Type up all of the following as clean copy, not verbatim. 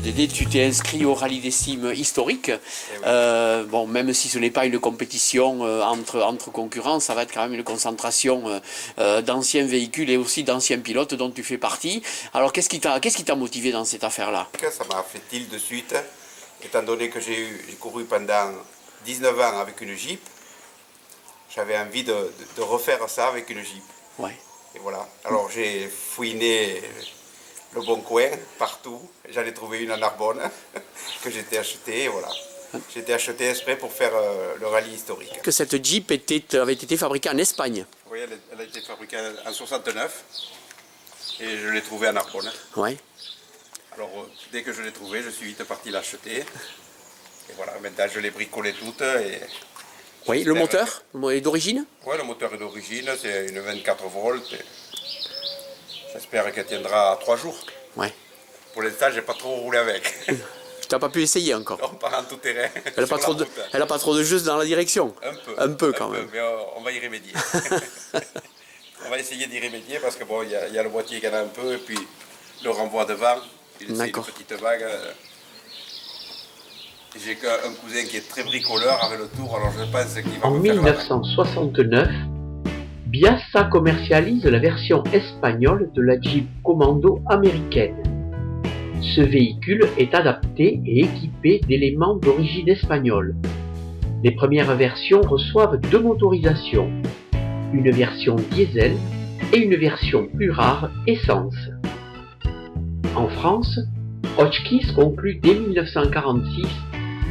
Dédé, tu t'es inscrit au Rallye des Cimes historique. Bon, même si ce n'est pas une compétition entre concurrents, ça va être quand même une concentration d'anciens véhicules et aussi d'anciens pilotes dont tu fais partie. Alors, qu'est-ce qui t'a motivé dans cette affaire-là? Ça m'a fait tilt de suite, étant donné que j'ai couru pendant 19 ans avec une Jeep. J'avais envie de refaire ça avec une Jeep. Ouais. Et voilà. Alors j'ai fouiné le bon coin, partout. J'en ai trouvé une en Narbonne que j'étais acheté. Voilà. J'étais acheté exprès pour faire le rallye historique. Que cette Jeep avait été fabriquée en Espagne. Oui, elle a été fabriquée en 69 et je l'ai trouvée en Narbonne. Ouais. Alors dès que je l'ai trouvée, je suis vite parti l'acheter. Et voilà, maintenant je l'ai bricolée toute. Et oui, le moteur est d'origine? Oui, le moteur est d'origine, c'est une 24 volts. J'espère qu'elle tiendra 3 jours. Ouais. Pour l'instant, j'ai pas trop roulé avec. Tu n'as pas pu essayer encore? On part en tout terrain. Elle n'a pas trop de jeux dans la direction? Un peu quand même. Mais on va y remédier. On va essayer d'y remédier parce que bon, il y a le boîtier qui en a un peu et puis le renvoi devant, il essaie une petite vague. J'ai un cousin qui est très bricoleur avec le tour, alors je pense qu'il va En me faire 1969, Biassa commercialise la version espagnole de la Jeep Commando américaine. Ce véhicule est adapté et équipé d'éléments d'origine espagnole. Les premières versions reçoivent deux motorisations, une version diesel et une version plus rare essence. En France, Hotchkiss conclut dès 1946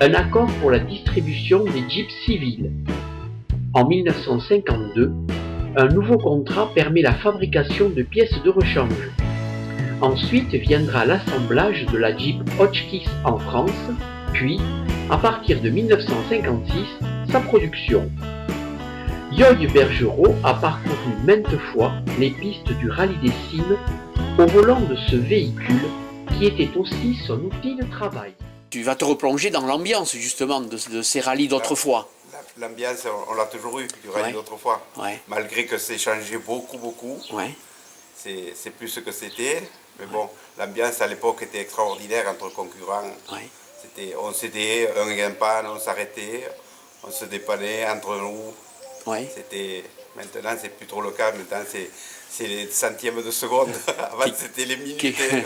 un accord pour la distribution des Jeeps civils. En 1952, un nouveau contrat permet la fabrication de pièces de rechange. Ensuite viendra l'assemblage de la Jeep Hotchkiss en France, puis, à partir de 1956, sa production. Yoy Bergerot a parcouru maintes fois les pistes du Rallye des Cimes au volant de ce véhicule qui était aussi son outil de travail. Tu vas te replonger dans l'ambiance justement de ces rallyes d'autrefois. L'ambiance, on l'a toujours eu du rallye d'autrefois. Ouais. Malgré que c'est changé beaucoup. Ouais. C'est plus ce que c'était. Mais bon, l'ambiance à l'époque était extraordinaire entre concurrents. Ouais. On s'aidait, un gain panne, on s'arrêtait, on se dépannait entre nous. Ouais. Maintenant, c'est plus trop le cas. Maintenant, c'est les centièmes de seconde. Avant, c'était les minutes.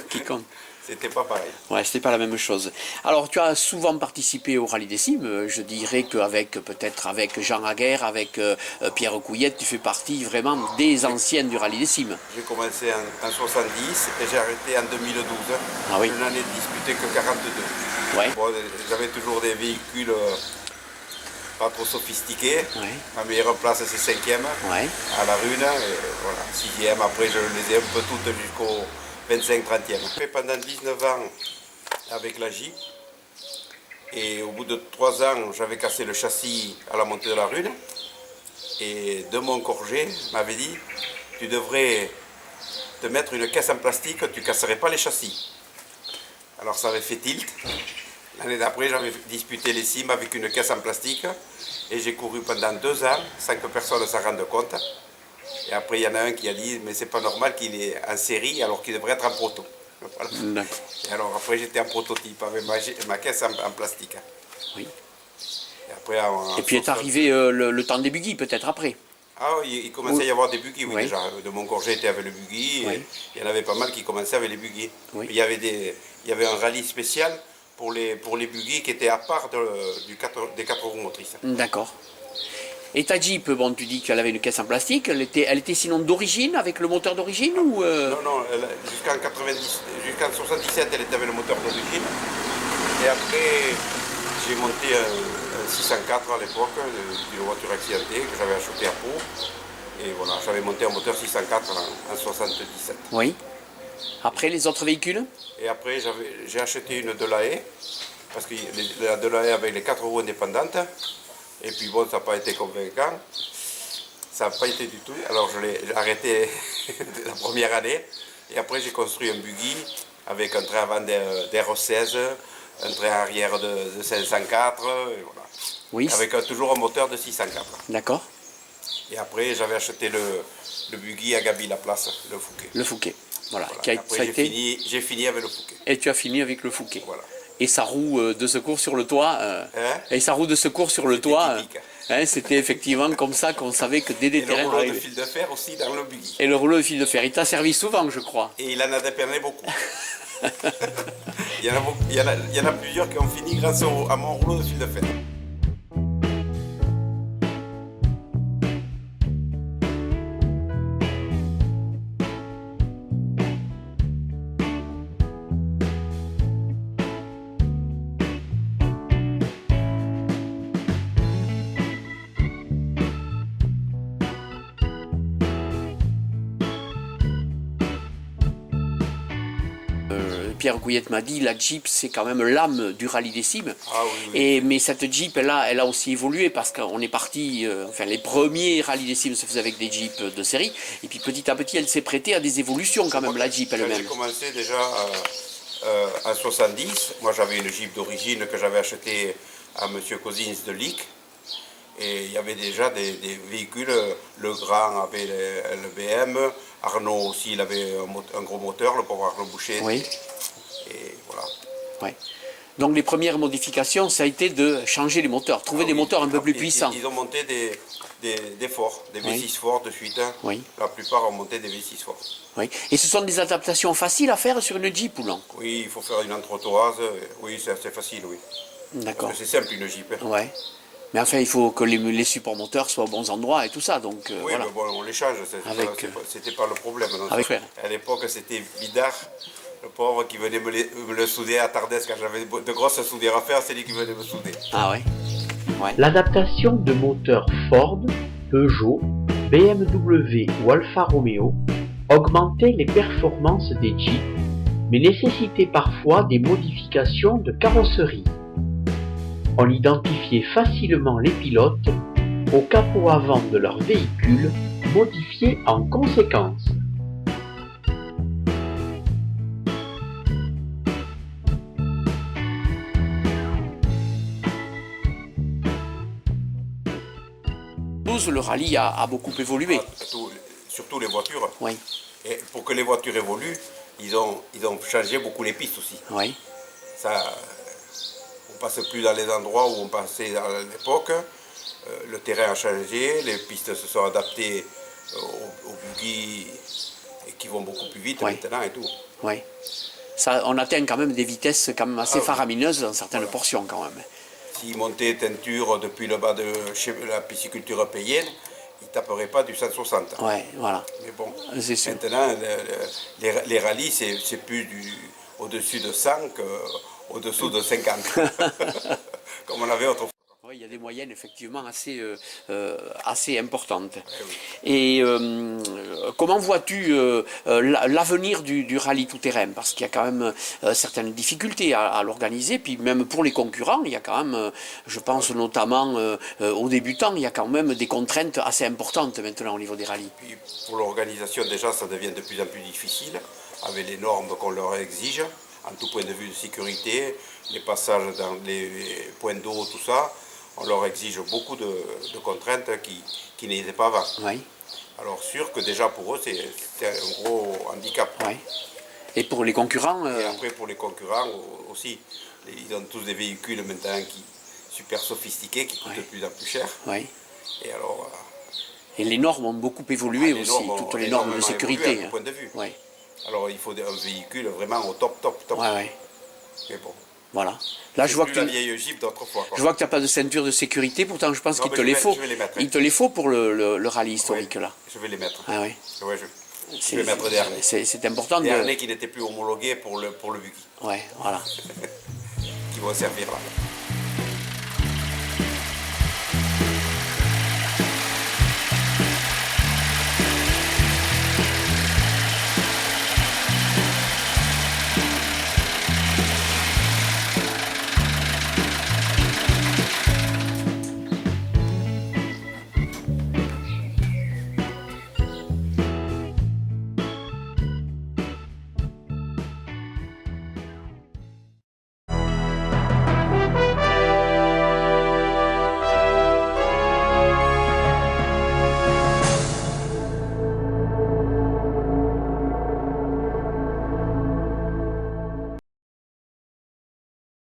Qui compte. C'était pas pareil. Ouais, c'était pas la même chose. Alors, tu as souvent participé au Rallye des Cimes. Je dirais peut-être avec Jean Aguerre, avec Pierre Couillette, tu fais partie vraiment des anciennes du Rallye des Cimes. J'ai commencé en 70 et j'ai arrêté en 2012. Ah oui. Je n'en ai disputé que 42. Ouais. Bon, j'avais toujours des véhicules pas trop sophistiqués. Ouais. Ma meilleure place, c'est 5e à la Rune. Et voilà, 6e. Après, je les ai un peu toutes jusqu'au 25-30e. J'ai fait pendant 19 ans avec la Jeep. Et au bout de 3 ans, j'avais cassé le châssis à la montée de la Rune. Et de mon Corget m'avait dit, tu devrais te mettre une caisse en plastique, tu ne casserais pas les châssis. Alors ça avait fait tilt. L'année d'après, j'avais disputé les cimes avec une caisse en plastique. Et j'ai couru pendant 2 ans sans que personne ne s'en rende compte. Et après, il y en a un qui a dit, mais c'est pas normal qu'il est en série alors qu'il devrait être en proto. Voilà. Et alors après, j'étais en prototype avec ma caisse en plastique. Oui. Et, après, et puis est arrivé le temps des buggy, peut-être après. Ah oui, il commençait à y avoir des buggy, oui, déjà. De mon Corget était avec le buggy, et il y en avait pas mal qui commençaient avec les buggy. Oui. Il y avait un rallye spécial pour les buggy qui était à part des 4 roues motrices. D'accord. Et ta Jeep, bon, tu dis qu'elle avait une caisse en plastique, elle était sinon d'origine, avec le moteur d'origine ou Non, jusqu'en 77, elle était avec le moteur d'origine. Et après, j'ai monté un 604 à l'époque, d'une voiture accidentée que j'avais acheté à Pau. Et voilà, j'avais monté un moteur 604 en 77. Oui. Après, les autres véhicules? Et après, j'ai acheté une Delahaye, parce que la Delahaye avait les 4 roues indépendantes. Et puis bon, ça n'a pas été convaincant. Ça n'a pas été du tout. Alors je l'ai arrêté la première année. Et après, j'ai construit un buggy avec un train avant d'R16, un train arrière de 504. Et voilà. Oui. Avec toujours un moteur de 604. D'accord. Et après, j'avais acheté le buggy à Gaby Laplace, le Fouquet. Le Fouquet. Voilà. Voilà. Après, j'ai fini avec le Fouquet. Et tu as fini avec le Fouquet. Voilà. Et sa roue de secours sur le toit. Et sa roue de secours sur le toit. C'était effectivement comme ça qu'on savait que dès des terrains. Et le rouleau de fil de fer aussi dans le buggy. Et le rouleau de fil de fer. Il t'a servi souvent, je crois. Et il en a déperné beaucoup. il y en a plusieurs qui ont fini grâce à mon rouleau de fil de fer. Pierre Gouillette m'a dit, la Jeep c'est quand même l'âme du rallye des cimes. Ah, oui. Mais cette Jeep elle a aussi évolué parce qu'on est parti, les premiers rallyes des cimes se faisaient avec des Jeeps de série et puis petit à petit elle s'est prêtée à des évolutions quand même, la Jeep elle-même. J'ai commencé déjà en 70, moi j'avais une Jeep d'origine que j'avais achetée à M. Cousins de Lick. Et il y avait déjà des véhicules, le Grand avait le BM, Arnaud aussi il avait un gros moteur, le pauvre Arnaud Boucher. Oui. Et voilà. Ouais. Donc les premières modifications, ça a été de changer les moteurs, trouver des moteurs un peu plus puissants. Ils ont monté des forts, des V6 forts de suite. Oui. La plupart ont monté des V6 forts. Oui. Et ce sont des adaptations faciles à faire sur une Jeep ou non? Oui, il faut faire une entretoise, oui c'est assez facile, oui. D'accord. Parce que c'est simple une Jeep. Ouais. Mais enfin, il faut que les supports moteurs soient aux bons endroits et tout ça. Donc, oui, voilà. mais bon, on les change, c'était pas le problème. Non, à l'époque, c'était Bidard, le pauvre qui venait me le souder à Tardès quand j'avais de grosses soudures à faire, c'est lui qui venait me souder. Ah ouais, ouais. L'adaptation de moteurs Ford, Peugeot, BMW ou Alfa Romeo augmentait les performances des Jeeps, mais nécessitait parfois des modifications de carrosserie. On identifiait facilement les pilotes au capot avant de leur véhicule, modifié en conséquence. Le rallye a beaucoup évolué. Surtout les voitures. Oui. Et pour que les voitures évoluent, ils ont changé beaucoup les pistes aussi. Oui. Ça, on ne passe plus dans les endroits où on passait à l'époque. Le terrain a changé, les pistes se sont adaptées aux buggy qui vont beaucoup plus vite maintenant et tout. Oui. Ça, on atteint quand même des vitesses quand même assez faramineuses dans certaines portions quand même. S'ils montaient teinture depuis le bas de chez la pisciculture payenne, ils ne taperaient pas du 160. Oui, voilà. Mais bon, sûr. Maintenant, les rallyes, c'est plus au-dessus de 100 qu'au-dessous de 50, comme on avait autrefois. Oui, il y a des moyennes effectivement assez importantes. Oui. Et comment vois-tu l'avenir du rallye tout-terrain? Parce qu'il y a quand même certaines difficultés à l'organiser, puis même pour les concurrents, il y a quand même, je pense notamment aux débutants, il y a quand même des contraintes assez importantes maintenant au niveau des rallyes. Puis pour l'organisation, déjà, ça devient de plus en plus difficile, avec les normes qu'on leur exige, en tout point de vue de sécurité, les passages dans les points d'eau, tout ça. On leur exige beaucoup de contraintes qui n'étaient pas avant. Oui. Alors sûr que déjà pour eux, c'est un gros handicap. Oui. Et pour les concurrents Et après pour les concurrents aussi. Ils ont tous des véhicules maintenant super sophistiqués, qui coûtent de plus en plus cher. Oui. Et alors... Et les normes ont beaucoup évolué aussi, toutes les normes de sécurité. À tout point de vue. Oui. Alors il faut un véhicule vraiment au top. Oui, oui. Mais bon. Voilà. Là, je vois que la vieille Jeep d'autrefois. Je vois que tu n'as pas de ceinture de sécurité, pourtant je pense qu'il te les faut. Je vais les mettre. Il te les faut pour le rallye historique là. Je vais les mettre. Ah oui. Ouais, je vais mettre des harnais. C'est important. Des harnais qui n'étaient plus homologués pour le buggy. Ouais, voilà. Qui vont servir là.